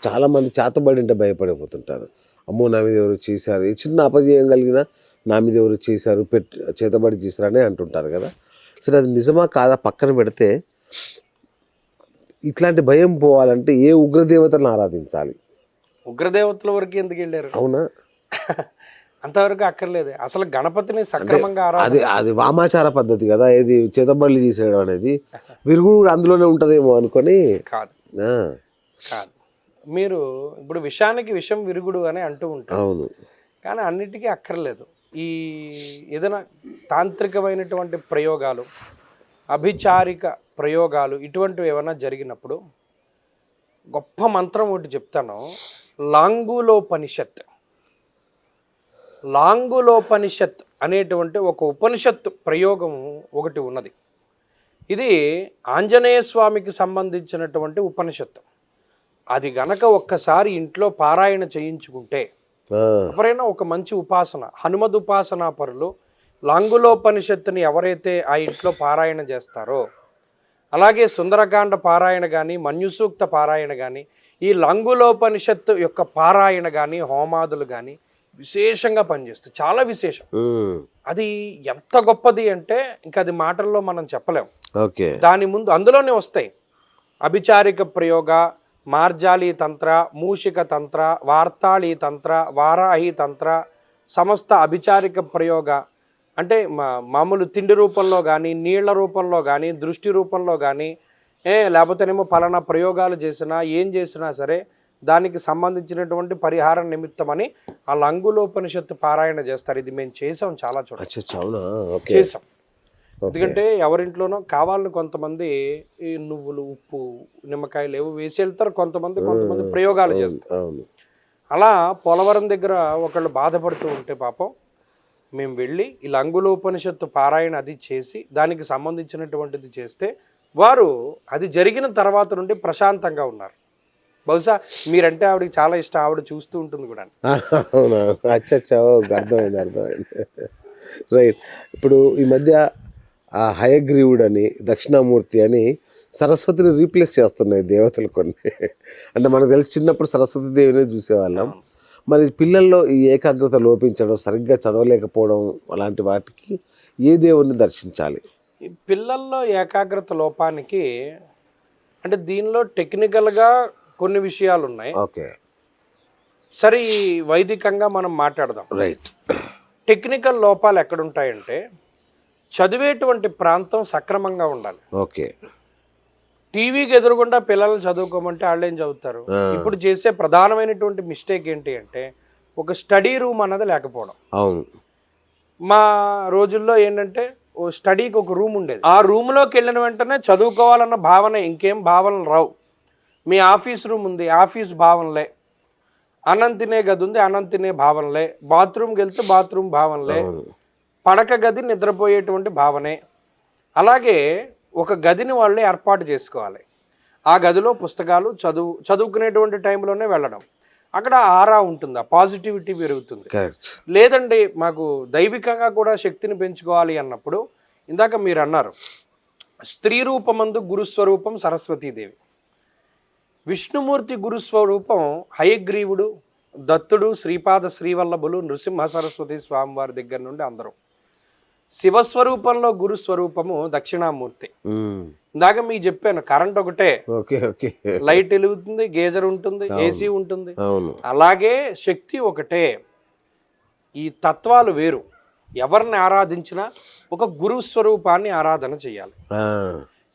చాలామంది చేతబడి అంటే భయపడిపోతుంటారు. అమ్మో! నా మీద ఎవరో చేశారు. ఏ చిన్న అపజయం కలిగినా నా మీద ఎవరో చేశారు, చేతబడి చేశారనే అంటుంటారు కదా! సరే అది నిజమా కాదా పక్కన పెడితే, ఇట్లాంటి భయం పోవాలంటే ఏ ఉగ్రదేవతలను ఆరాధించాలి? ఉగ్రదేవతల వరకు ఎందుకు వెళ్ళారు? అవునా? అంతవరకు అక్కర్లేదు. అసలు గణపతిని అంటే సక్రమంగా అది ఆరాధన అది వామాచార పద్ధతి కదా! ఏది చేతబడులు చేసేయడం అనేది. విరుగుడు కూడా అందులోనే ఉంటదేమో అనుకోని. కాదు, ఆ! కాదు. మీరు ఇప్పుడు విషానికి విషం విరుగుడు అని అంటూ ఉంటారు. అవును. కానీ అన్నిటికీ అక్కర్లేదు. ఈ ఏదైనా తాంత్రికమైనటువంటి ప్రయోగాలు, అభిచారిక ప్రయోగాలు ఇటువంటివి ఏమైనా జరిగినప్పుడు గొప్ప మంత్రం ఒకటి చెప్తాను. లాంగులోపనిషత్. లాంగులోపనిషత్ అనేటువంటి ఒక ఉపనిషత్ ప్రయోగం ఒకటి ఉన్నది. ఇది ఆంజనేయ స్వామికి సంబంధించినటువంటి ఉపనిషత్తు. అది గనక ఒక్కసారి ఇంట్లో పారాయణ చేయించుకుంటే, ఎవరైనా ఒక మంచి ఉపాసన, హనుమద్ ఉపాసనా పరులు లాంగులోపనిషత్తుని ఎవరైతే ఆ ఇంట్లో పారాయణ చేస్తారో, అలాగే సుందరకాండ పారాయణ కానీ, మన్యుసూక్త పారాయణ కానీ, ఈ లాంగులోపనిషత్తు యొక్క పారాయణ కానీ, హోమాదులు కానీ విశేషంగా పనిచేస్తుంది. చాలా విశేషం. అది ఎంత గొప్పది అంటే ఇంకా అది మాటల్లో మనం చెప్పలేం. ఓకే. దాని ముందు అందులోనే వస్తాయి అభిచారిక ప్రయోగ, మార్జాలి తంత్ర, మూషిక తంత్ర, వార్తాళి తంత్ర, వారాహి తంత్ర, సమస్త అభిచారిక ప్రయోగ. అంటే మామూలు తిండి రూపంలో కానీ, నీళ్ల రూపంలో కానీ, దృష్టి రూపంలో కానీ, లేకపోతేనేమో పలానా ప్రయోగాలు చేసినా, ఏం చేసినా సరే దానికి సంబంధించినటువంటి పరిహారం నిమిత్తమని ఆ లాంగులోపనిషత్తు పారాయణ చేస్తారు. ఇది మేము చేసాం, చాలా చోట్ల చేసాం. ఎందుకంటే ఎవరింట్లోనో కావాలని కొంతమంది ఈ నువ్వులు, ఉప్పు, నిమ్మకాయలు ఏవో వేసి వెళ్తారు, కొంతమంది ప్రయోగాలు చేస్తారు. అలా పోలవరం దగ్గర ఒకళ్ళు బాధపడుతూ ఉంటే పాపం మేము వెళ్ళి ఈ లాంగులోపనిషత్తు పారాయణ అది చేసి దానికి సంబంధించినటువంటిది చేస్తే వారు అది జరిగిన తర్వాత నుండి ప్రశాంతంగా ఉన్నారు. బహుశా మీరంటే ఆవిడకి చాలా ఇష్టం, ఆవిడ చూస్తూ ఉంటుంది కూడా. అవునా? అచ్చచ్చా, అర్థమైంది. రైట్. ఇప్పుడు ఈ మధ్య ఆ హయగ్రీవుడు అని, దక్షిణామూర్తి అని సరస్వతిని రీప్లేస్ చేస్తున్నాయి దేవతలు కొన్ని. అంటే మనకు తెలిసి చిన్నప్పుడు సరస్వతి దేవిని చూసేవాళ్ళం. మరి పిల్లల్లో ఈ ఏకాగ్రత లోపించడం, సరిగ్గా చదవలేకపోవడం, అలాంటి వాటికి ఏ దేవుణ్ణి దర్శించాలి? ఈ పిల్లల్లో ఏకాగ్రత లోపానికి అంటే దీనిలో టెక్నికల్గా కొన్ని విషయాలు ఉన్నాయి. ఓకే, సరే వైదికంగా మనం మాట్లాడదాం. రైట్. టెక్నికల్ లోపాలు ఎక్కడుంటాయంటే చదివేటువంటి ప్రాంతం సక్రమంగా ఉండాలి. ఓకే. టీవీకి ఎదురుగుండా పిల్లలు చదువుకోమంటే వాళ్ళు ఏం చదువుతారు? ఇప్పుడు చేసే ప్రధానమైనటువంటి మిస్టేక్ ఏంటి అంటే ఒక స్టడీ రూమ్ అన్నది లేకపోవడం. అవును. మా రోజుల్లో ఏంటంటే ఓ స్టడీకి ఒక రూమ్ ఉండేది. ఆ రూమ్లోకి వెళ్ళిన వెంటనే చదువుకోవాలన్న భావన, ఇంకేం భావనలు రావు. మీ ఆఫీస్ రూమ్ ఉంది, ఆఫీస్ భావనలే. అన్నం తినే గది ఉంది, అన్నం తినే భావనలే. బాత్రూమ్కి వెళ్తే బాత్రూమ్ భావనలే. పడక గది నిద్రపోయేటువంటి భావనే. అలాగే ఒక గదిని వాళ్ళు ఏర్పాటు చేసుకోవాలి. ఆ గదిలో పుస్తకాలు చదువుకునేటువంటి టైంలోనే వెళ్ళడం. అక్కడ ఆరా ఉంటుంది, ఆ పాజిటివిటీ పెరుగుతుంది. లేదండి మాకు దైవికంగా కూడా శక్తిని పెంచుకోవాలి అన్నప్పుడు ఇందాక మీరు అన్నారు స్త్రీ రూపమందు గురుస్వరూపం సరస్వతీదేవి. విష్ణుమూర్తి గురుస్వరూపం హయగ్రీవుడు, దత్తుడు, శ్రీపాద శ్రీవల్లభులు, నృసింహ సరస్వతి స్వామివారి దగ్గర నుండి అందరూ. శివస్వరూపంలో గురుస్వరూపము దక్షిణామూర్తి. ఇందాక మీకు చెప్పాను కరెంట్ ఒకటే, లైట్ వెలుగుతుంది, గేజర్ ఉంటుంది, ఏసీ ఉంటుంది. అలాగే శక్తి ఒకటే. ఈ తత్వాలు వేరు. ఎవరిని ఆరాధించినా ఒక గురు స్వరూపాన్ని ఆరాధన చేయాలి.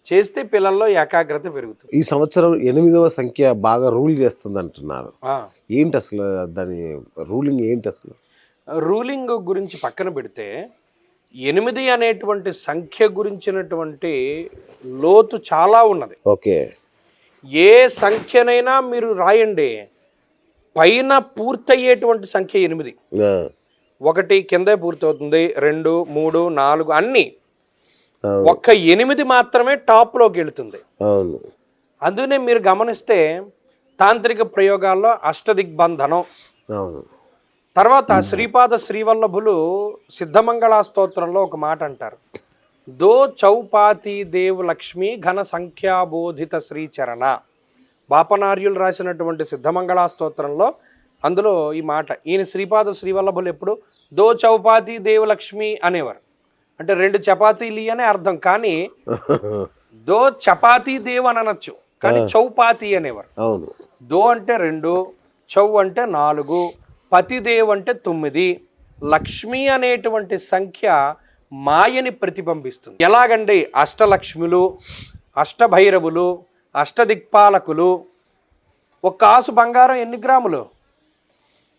చేస్తే పిల్లల్లో ఏకాగ్రత పెరుగుతుంది. ఈ సంవత్సరం 8వ సంఖ్య బాగా రూల్ చేస్తుంది అంటున్నారు. ఏంటి అసలు దాని రూలింగ్ ఏంటి? అసలు రూలింగ్ గురించి పక్కన పెడితే 8 అనేటువంటి సంఖ్య గురించినటువంటి లోతు చాలా ఉన్నది. ఓకే. ఏ సంఖ్యనైనా మీరు రాయండి, పైన పూర్తయ్యేటువంటి సంఖ్య 8. 1 కిందే పూర్తవుతుంది, 2, 3, 4 అన్నీ. ఒక్క 8 మాత్రమే టాప్లోకి వెళుతుంది. అందుకనే మీరు గమనిస్తే తాంత్రిక ప్రయోగాల్లో అష్టదిగ్బంధనం, తర్వాత శ్రీపాద శ్రీవల్లభులు సిద్ధమంగళ స్తోత్రంలో ఒక మాట అంటారు, దో చౌపాతి దేవ్ లక్ష్మి ఘన సంఖ్యాబోధిత శ్రీచరణ బాపనార్యులు రాసినటువంటి సిద్ధమంగళా స్తోత్రంలో అందులో ఈ మాట, ఈయన శ్రీపాద శ్రీవల్లభులు ఎప్పుడు దో చౌపాతి దేవలక్ష్మి అనేవారు. అంటే 2 చపాతీలు అనే అర్థం, కానీ దో చపాతీ దేవ్ అని అనొచ్చు, కానీ చౌపాతి అనేవారు. అవును. దో అంటే 2, చౌ అంటే 4, పతిదేవ్ అంటే 9. లక్ష్మి అనేటువంటి సంఖ్య మాయని ప్రతిబింబిస్తుంది. ఎలాగండి? అష్టలక్ష్ములు, అష్టభైరవులు, అష్టదిక్పాలకులు. ఒక కాసు బంగారం ఎన్ని గ్రాములు?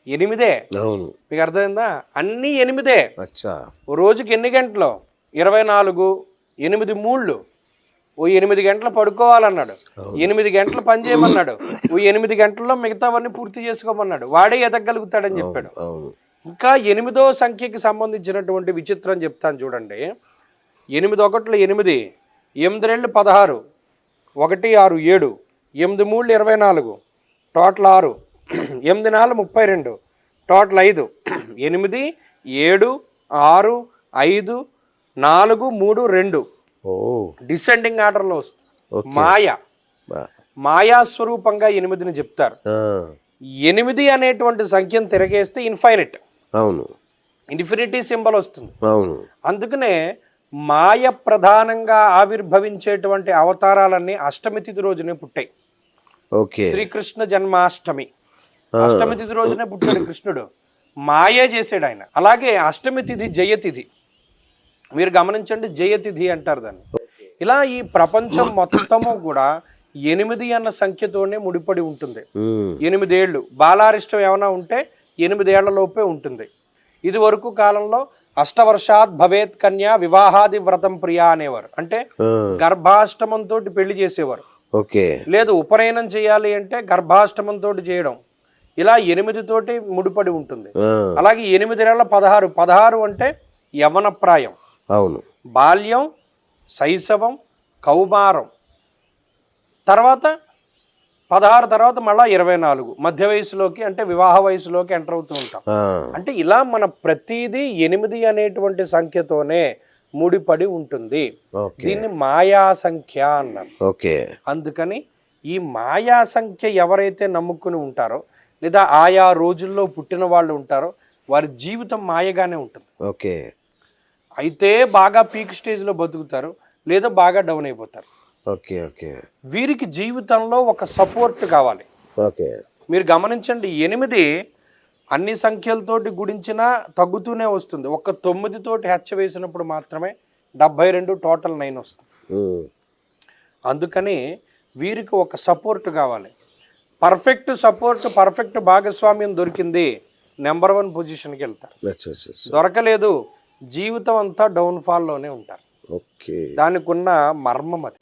8. అవును. మీకు అర్థమైందా? అన్నీ 8. అచ్చా. ఓ రోజుకి ఎన్ని గంటలు? 24. 8 మూళ్ళు. ఓ 8 గంటలు పడుకోవాలన్నాడు, 8 గంటలు పని చేయమన్నాడు, ఓ 8 గంటల్లో మిగతావన్నీ పూర్తి చేసుకోమన్నాడు. వాడే ఎదగలుగుతాడని చెప్పాడు. అవును. ఇంకా 8వ సంఖ్యకి సంబంధించినటువంటి విచిత్రం చెప్తాను చూడండి. 8 1 8, 8 2 16, 1 6 7, 8 3 24, టోటల్ 6, 8 4 32, టోటల్ 5, 8 7 6 5 4 3 2. ఓ, డిసెండింగ్ ఆర్డర్లో వస్తుంది. ఓకే. మాయా స్వరూపంగా 8ని చెప్తారు. 8 అనేటువంటి సంఖ్యను తిరగేస్తే ఇన్ఫైనైట్, అవును, ఇన్ఫినిటీ సింబల్ వస్తుంది. అవును. అందుకనే మాయ ప్రధానంగా ఆవిర్భవించేటువంటి అవతారాలన్నీ అష్టమి తిథి రోజునే పుట్టాయి. ఓకే. శ్రీకృష్ణ జన్మాష్టమి అష్టమి తిథి రోజునే పుట్టాడు కృష్ణుడు. మాయే చేసాడు ఆయన. అలాగే అష్టమి తిథి జయతిథి, మీరు గమనించండి, జయతిథి అంటారు దాన్ని. ఇలా ఈ ప్రపంచం మొత్తము కూడా 8 అన్న సంఖ్యతోనే ముడిపడి ఉంటుంది. 8 ఏళ్ళు బాలారిష్టం ఏమైనా ఉంటే 8 ఏళ్ల లోపే ఉంటుంది. ఇది వరకు కాలంలో అష్టవర్షాత్ భవేత్ కన్యా వివాహాది వ్రతం ప్రియా అనేవారు. అంటే గర్భాష్టమంతో పెళ్లి చేసేవారు. ఓకే. లేదు ఉపనయనం చేయాలి అంటే గర్భాష్టమంతో చేయడం. ఇలా 8 తోటి ముడిపడి ఉంటుంది. అలాగే 8 ఏళ్ల 16, 16 అంటే యవన ప్రాయం, అవును, బాల్యం, శైశవం, కౌమారం, తర్వాత 16 తర్వాత మళ్ళా 24 మధ్య వయసులోకి, అంటే వివాహ వయసులోకి ఎంటర్ అవుతూ ఉంటాం. అంటే ఇలా మన ప్రతిదీ 8 అనేటువంటి సంఖ్యతోనే ముడిపడి ఉంటుంది. దీన్ని మాయా సంఖ్య అన్నారు. ఓకే. అందుకని ఈ మాయా సంఖ్య ఎవరైతే నమ్ముకుని ఉంటారో, లేదా ఆయా రోజుల్లో పుట్టిన వాళ్ళు ఉంటారో, వారి జీవితం మాయగానే ఉంటుంది. ఓకే. అయితే బాగా పీక్ స్టేజ్లో బతుకుతారు, లేదా బాగా డౌన్ అయిపోతారు. ఓకే. ఓకే. వీరికి జీవితంలో ఒక సపోర్ట్ కావాలి. ఓకే. మీరు గమనించండి, 8 అన్ని సంఖ్యలతోటి గుడించినా తగ్గుతూనే వస్తుంది. ఒక్క 9 తోటి హెచ్చ వేసినప్పుడు మాత్రమే 72, టోటల్ 9 వస్తుంది. అందుకని వీరికి ఒక సపోర్ట్ కావాలి. పర్ఫెక్ట్ సపోర్ట్, పర్ఫెక్ట్ భాగస్వామ్యం దొరికింది, నెంబర్ 1 పొజిషన్కి వెళ్తారు. దొరకలేదు, జీవితం అంతా డౌన్ఫాల్లోనే ఉంటారు. ఓకే. దానికి ఉన్న మర్మం అది.